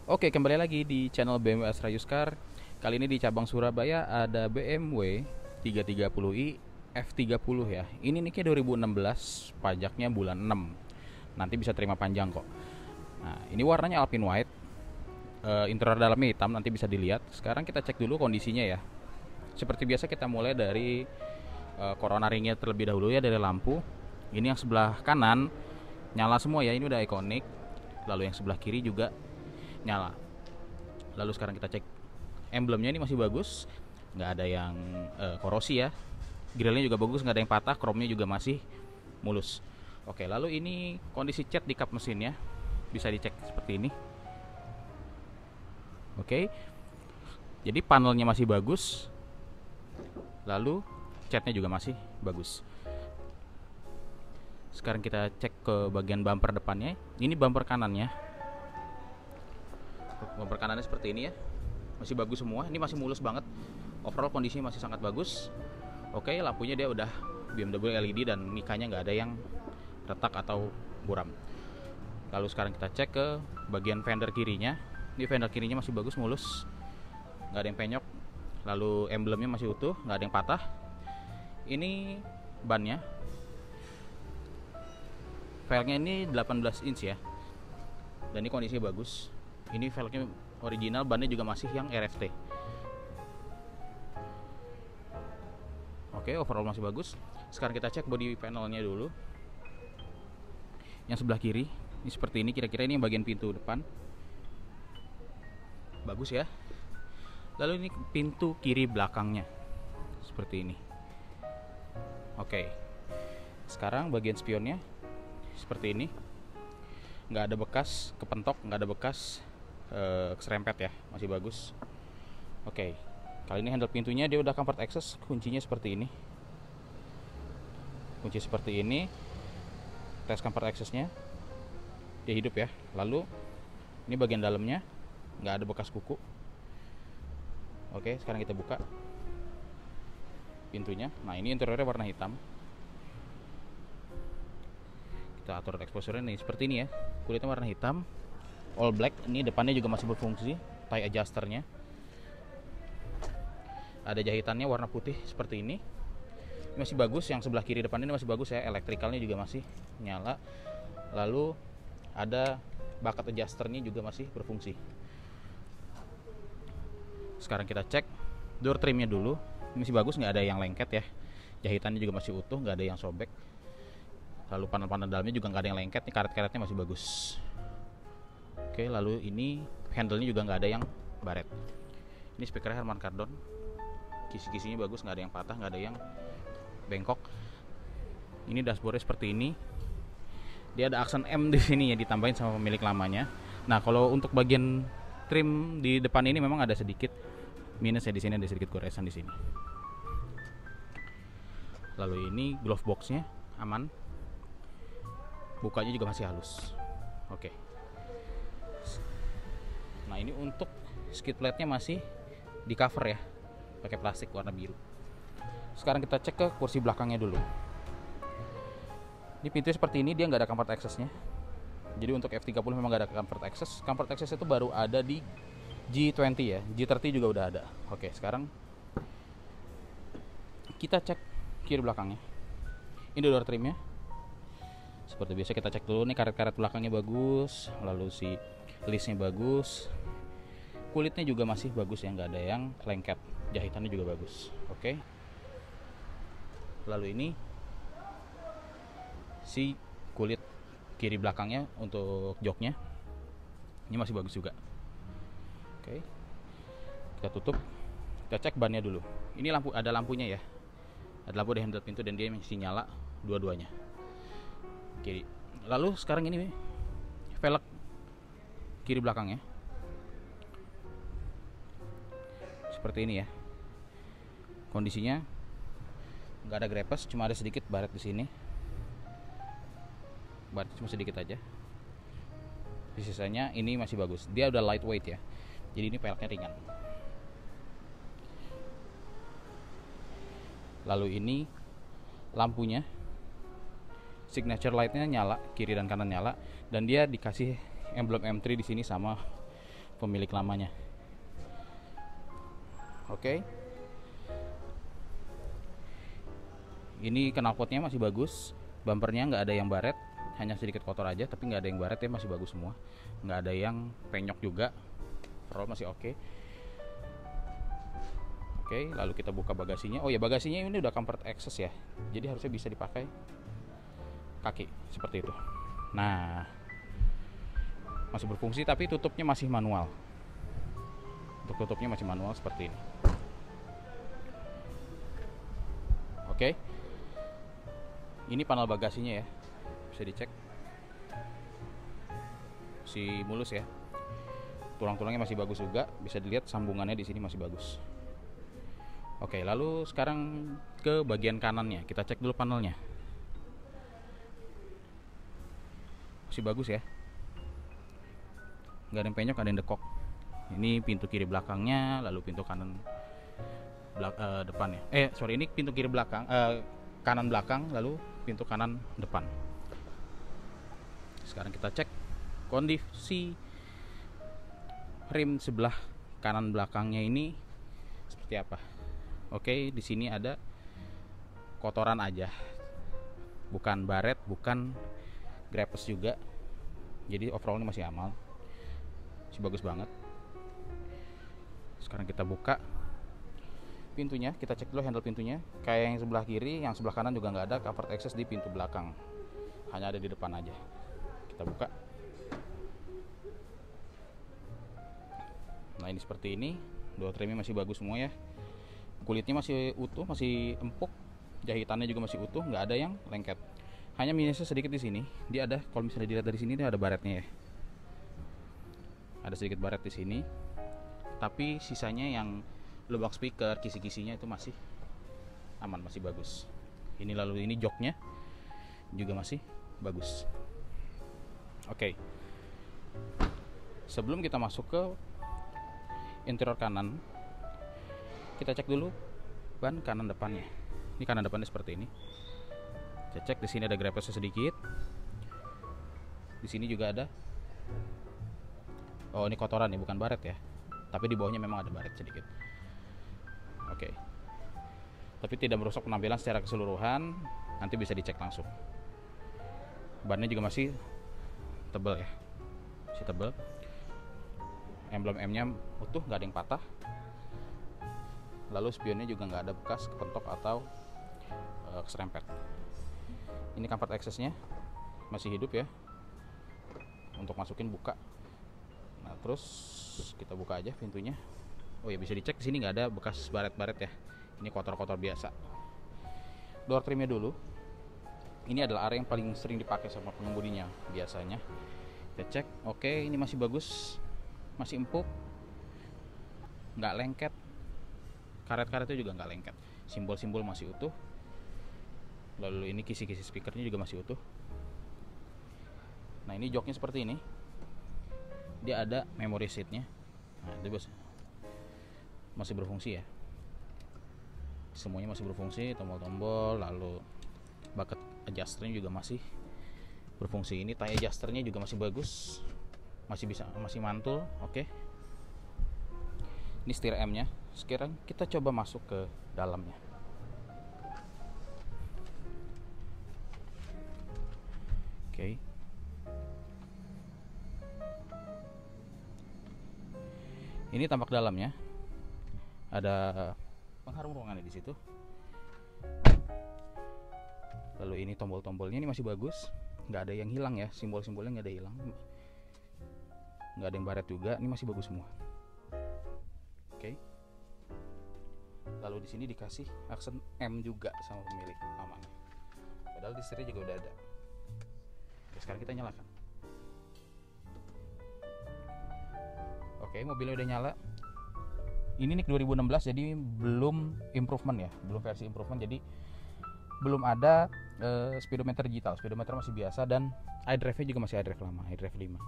Oke, kembali lagi di channel BMW Astra Yuskar. Kali ini di cabang Surabaya ada BMW 330i F30 ya. Ini nicknya 2016, pajaknya bulan 6. Nanti bisa terima panjang kok. Nah, ini warnanya Alpine White. Interior dalamnya hitam, nanti bisa dilihat. Sekarang kita cek dulu kondisinya ya. Seperti biasa kita mulai dari corona ringnya terlebih dahulu ya, dari lampu. Ini yang sebelah kanan nyala semua ya, ini udah ikonik. Lalu yang sebelah kiri juga nyala. Lalu sekarang kita cek emblemnya, ini masih bagus, nggak ada yang korosi ya. Grillnya juga bagus, nggak ada yang patah, chrome-nya juga masih mulus. Oke, lalu ini kondisi cat di kap mesinnya bisa dicek seperti ini. Oke, jadi panelnya masih bagus, lalu catnya juga masih bagus. Sekarang kita cek ke bagian bumper depannya. Ini bumper kanannya, bumper kanannya seperti ini ya, masih bagus semua, ini masih mulus banget. Overall kondisinya masih sangat bagus. Oke, lampunya dia udah BMW LED dan mikanya nggak ada yang retak atau buram. Lalu sekarang kita cek ke bagian fender kirinya. Ini fender kirinya masih bagus, mulus, nggak ada yang penyok. Lalu emblemnya masih utuh, nggak ada yang patah. Ini bannya, velgnya ini 18 inch ya, dan ini kondisinya bagus. Ini velgnya original, bannya juga masih yang RFT. Oke, overall masih bagus. Sekarang kita cek body panelnya dulu. Yang sebelah kiri, ini seperti ini kira-kira, ini bagian pintu depan. Bagus ya. Lalu ini pintu kiri belakangnya. Seperti ini. Oke. Sekarang bagian spionnya seperti ini. Nggak ada bekas kepentok, nggak ada bekas keserempet ya, masih bagus. Oke. Kali ini handle pintunya dia udah comfort access, kuncinya seperti ini. Kunci seperti ini. Tes comfort accessnya dia hidup ya. Lalu ini bagian dalamnya nggak ada bekas kuku. Oke, sekarang kita buka pintunya. Nah, ini interiornya warna hitam. Kita atur exposure nih seperti ini ya. Kulitnya warna hitam, all black. Ini depannya juga masih berfungsi, tie adjusternya. Ada jahitannya warna putih seperti ini. Ini masih bagus. Yang sebelah kiri depan ini masih bagus ya. Elektrikalnya juga masih nyala. Lalu ada bucket adjusternya juga masih berfungsi. Sekarang kita cek door trimnya dulu. Ini masih bagus, nggak ada yang lengket ya. Jahitannya juga masih utuh, nggak ada yang sobek. Lalu panel-panel dalamnya juga nggak ada yang lengket. Ini karet-karetnya masih bagus. Oke, lalu ini handle-nya juga nggak ada yang baret. Ini speakernya Harman Kardon. Kisi-kisinya bagus, nggak ada yang patah, nggak ada yang bengkok. Ini dashboardnya seperti ini. Dia ada aksen M di sini ya, ditambahin sama pemilik lamanya. Nah, kalau untuk bagian trim di depan ini memang ada sedikit minus ya, di sini ada sedikit goresan di sini. Lalu ini glove boxnya aman. Bukanya juga masih halus. Oke. Nah, ini untuk skid plate-nya masih di cover ya, pakai plastik warna biru. Sekarang kita cek ke kursi belakangnya dulu. Ini pintunya seperti ini, dia nggak ada comfort access-nya. Jadi untuk F30 memang nggak ada comfort access. Comfort access itu baru ada di G20 ya, G30 juga udah ada. Oke, sekarang kita cek kiri belakangnya. Ini door trimnya. Seperti biasa kita cek dulu nih, karet-karet belakangnya bagus, lalu si listnya bagus, kulitnya juga masih bagus ya, nggak ada yang lengket, jahitannya juga bagus. Oke. Lalu ini si kulit kiri belakangnya untuk joknya, ini masih bagus juga. Oke. Kita tutup, kita cek bannya dulu. Ini lampu, ada lampunya ya, ada lampu di handle pintu dan dia masih nyala dua-duanya. Kiri. Lalu sekarang ini velg kiri belakangnya seperti ini ya. Kondisinya nggak ada grepes, cuma ada sedikit baret di sini. Baret cuma sedikit aja. Sisanya ini masih bagus. Dia udah lightweight ya. Jadi ini velgnya ringan. Lalu ini lampunya, signature lightnya nyala, kiri dan kanan nyala, dan dia dikasih emblem M3 di sini sama pemilik lamanya. Oke. Ini knalpotnya masih bagus, bumpernya nggak ada yang baret, hanya sedikit kotor aja, tapi nggak ada yang baret ya, masih bagus semua, nggak ada yang penyok juga, overall masih oke. Oke, lalu kita buka bagasinya. Oh ya, bagasinya ini udah comfort access ya, jadi harusnya bisa dipakai kaki seperti itu. Nah, masih berfungsi tapi tutupnya masih manual. Untuk tutupnya masih manual seperti ini. Oke, ini panel bagasinya ya, bisa dicek, masih mulus ya. Tulang-tulangnya masih bagus juga, bisa dilihat sambungannya di sini masih bagus. Oke, lalu sekarang ke bagian kanannya, kita cek dulu panelnya. Masih bagus ya, nggak ada yang penyok, ada yang dekok. Ini pintu kiri belakangnya, lalu pintu kanan depannya. Ini pintu kiri belakang, kanan belakang, lalu pintu kanan depan. Sekarang kita cek kondisi rim sebelah kanan belakangnya ini seperti apa. Oke, di sini ada kotoran aja, bukan baret, bukan grepes juga. Jadi overallnya masih aman, masih bagus banget. Sekarang kita buka pintunya, kita cek dulu handle pintunya. Kayak yang sebelah kiri, yang sebelah kanan juga nggak ada covered access di pintu belakang, hanya ada di depan aja. Kita buka. Nah, ini seperti ini. Door trimnya masih bagus semua ya, kulitnya masih utuh, masih empuk, jahitannya juga masih utuh, nggak ada yang lengket. Hanya minusnya sedikit di sini, dia ada, kalau misalnya dilihat dari sini, dia ada baretnya ya, ada sedikit baret di sini. Tapi sisanya yang lubang speaker, kisi-kisinya itu masih aman, masih bagus. Ini lalu ini joknya juga masih bagus. Oke, sebelum kita masuk ke interior kanan, kita cek dulu ban kanan depannya. Ini kanan depannya seperti ini. Kita cek di sini ada grepesnya sedikit. Di sini juga ada. Oh, ini kotoran nih, bukan baret ya. Tapi di bawahnya memang ada baret sedikit. Oke. Tapi tidak merusak penampilan secara keseluruhan. Nanti bisa dicek langsung. Bannya juga masih tebal ya. Masih tebal. Emblem M-nya utuh, nggak ada yang patah. Lalu spionnya juga nggak ada bekas kepentok atau keserempet. Ini comfort access-nya masih hidup ya, untuk masukin buka. Nah, terus kita buka aja pintunya. Oh ya, bisa dicek di sini nggak ada bekas baret-baret ya. Ini kotor-kotor biasa. Door trimnya dulu. Ini adalah area yang paling sering dipakai sama pengemudinya biasanya. Kita cek, oke, ini masih bagus, masih empuk, nggak lengket. Karet-karetnya juga nggak lengket, simbol-simbol masih utuh. Lalu ini kisi-kisi speakernya juga masih utuh. Nah, ini joknya seperti ini, dia ada memory seatnya. Nah, itu masih berfungsi ya, semuanya masih berfungsi, tombol-tombol. Lalu bucket adjusternya juga masih berfungsi. Ini tie adjusternya juga masih bagus, masih mantul. Oke. Ini setir M-nya. Sekarang kita coba masuk ke dalamnya. Oke. Ini tampak dalamnya. Ada pengharum ruangannya di situ. Lalu ini tombol-tombolnya ini masih bagus, nggak ada yang hilang ya, simbol-simbolnya nggak ada hilang, nggak ada yang baret juga. Ini masih bagus semua. Oke. Lalu di sini dikasih aksen M juga sama pemilik lamanya. Padahal di setirnya juga udah ada. Oke, sekarang kita nyalakan. Oke, mobilnya udah nyala. Ini nih 2016, jadi belum improvement ya, belum versi improvement, jadi belum ada speedometer digital. Speedometer masih biasa, dan iDrive-nya juga masih iDrive lama, iDrive 5.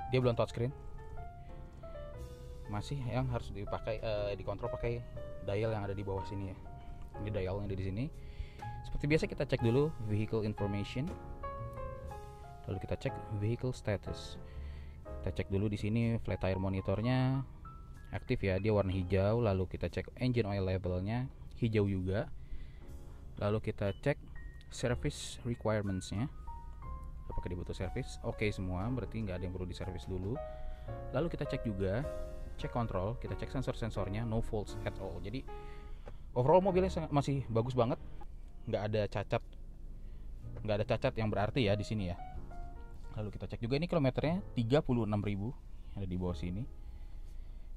Dia belum touchscreen, masih yang harus dipakai dikontrol pakai dial yang ada di bawah sini ya. Ini dial yang ada di sini. Seperti biasa kita cek dulu vehicle information, lalu kita cek vehicle status. Kita cek dulu di sini flat tire monitornya aktif ya, dia warna hijau. Lalu kita cek engine oil levelnya hijau juga. Lalu kita cek service requirements-nya, apakah dia butuh service. Oke semua, berarti nggak ada yang perlu diservis dulu. Lalu kita cek juga, cek kontrol, kita cek sensor-sensornya, no faults at all. Jadi overall mobilnya masih bagus banget, nggak ada cacat yang berarti ya di sini ya. Lalu kita cek juga ini kilometernya 36.000 ada di bawah sini.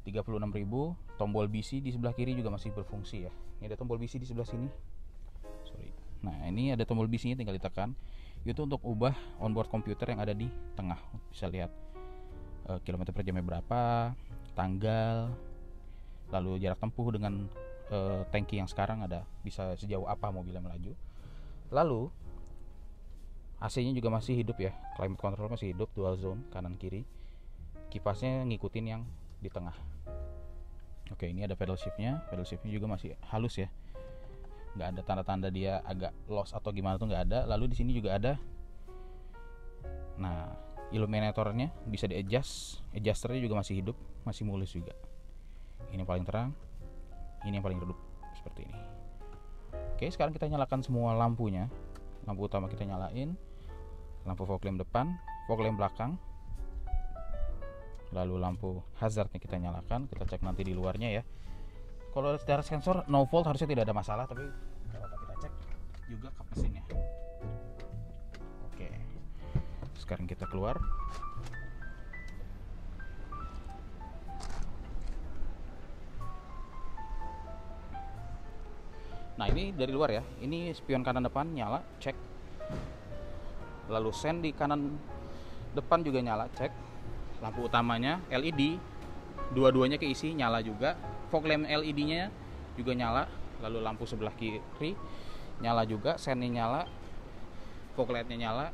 36.000. Tombol BC di sebelah kiri juga masih berfungsi ya. Ini ada tombol BC di sebelah sini. Sorry. Nah, ini ada tombol BC-nya, tinggal ditekan. Itu untuk ubah onboard komputer yang ada di tengah. Bisa lihat kilometer per jamnya berapa, tanggal, lalu jarak tempuh dengan tangki yang sekarang ada, bisa sejauh apa mobilnya melaju. Lalu AC-nya juga masih hidup ya, climate control masih hidup, dual zone kanan kiri. Kipasnya ngikutin yang di tengah. Oke, ini ada pedal shiftnya juga masih halus ya, nggak ada tanda-tanda dia agak lost atau gimana tuh nggak ada. Lalu di sini juga ada, nah illuminatornya bisa di adjusternya juga masih hidup, masih mulus juga. Ini yang paling terang, ini yang paling redup seperti ini. Oke, sekarang kita nyalakan semua lampunya. Lampu utama kita nyalain, lampu fog lamp depan, fog lamp belakang, lalu lampu hazardnya kita nyalakan. Kita cek nanti di luarnya ya. Kalau secara sensor no fault harusnya tidak ada masalah, tapi kalau kita cek juga kap mesinnya. Oke, sekarang kita keluar. Nah, ini dari luar ya. Ini spion kanan depan nyala, cek. Lalu sen di kanan depan juga nyala, cek. Lampu utamanya LED, dua-duanya keisi, nyala juga. Fog lamp LED-nya juga nyala. Lalu lampu sebelah kiri nyala juga, sennya nyala, fog light-nya nyala,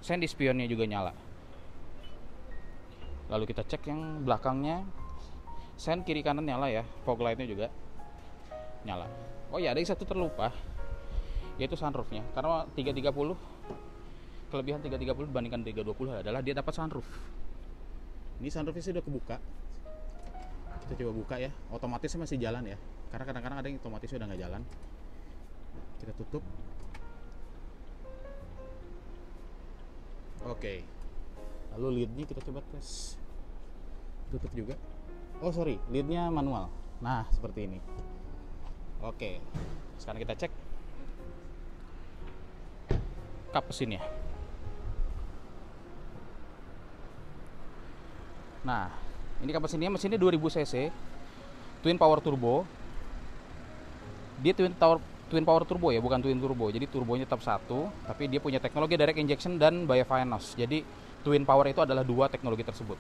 sen di spionnya juga nyala. Lalu kita cek yang belakangnya, sen kiri kanan nyala ya, fog light-nya juga nyala. Oh ya, ada yang satu terlupa, yaitu sunroofnya. Karena 330, kelebihan 330 dibandingkan 320 adalah dia dapat sunroof. Ini sunroofnya sudah kebuka. Kita coba buka ya, otomatisnya masih jalan ya, karena kadang-kadang ada yang otomatis udah nggak jalan. Kita tutup. Oke, lalu lidnya kita coba tes. Tutup juga. Oh sorry, lidnya manual. Nah seperti ini. Oke, sekarang kita cek kap mesinnya. Nah, ini kap mesinnya 2000 cc, twin power turbo. Dia twin power turbo ya, bukan twin turbo. Jadi turbonya tetap satu, tapi dia punya teknologi direct injection dan bifanos. Jadi twin power itu adalah dua teknologi tersebut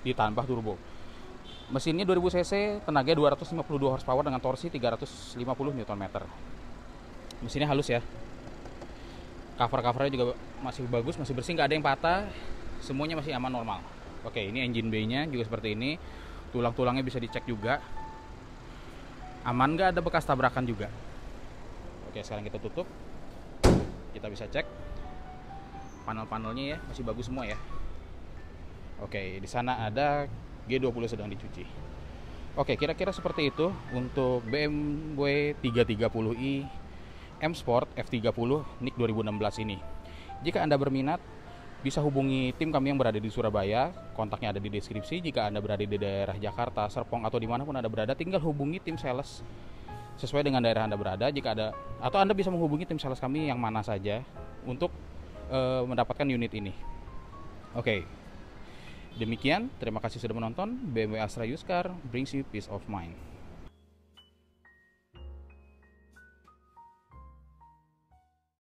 ditambah turbo. Mesinnya 2000 cc, tenaganya 252 horsepower dengan torsi 350 Nm. Mesinnya halus ya. Cover-covernya juga masih bagus, masih bersih, nggak ada yang patah. Semuanya masih aman normal. Oke, ini engine bay-nya juga seperti ini. Tulang-tulangnya bisa dicek juga. Aman, nggak ada bekas tabrakan juga. Oke, sekarang kita tutup. Kita bisa cek panel-panelnya ya, masih bagus semua ya. Oke, di sana ada G20 sedang dicuci. Oke, kira-kira seperti itu untuk BMW 330i M Sport F30 NIK 2016 ini. Jika Anda berminat, bisa hubungi tim kami yang berada di Surabaya. Kontaknya ada di deskripsi. Jika Anda berada di daerah Jakarta, Serpong, atau dimanapun Anda berada, tinggal hubungi tim sales sesuai dengan daerah Anda berada. Jika ada, atau Anda bisa menghubungi tim sales kami yang mana saja untuk mendapatkan unit ini. Oke. Demikian, terima kasih sudah menonton. BMW Astra Used Car brings you peace of mind.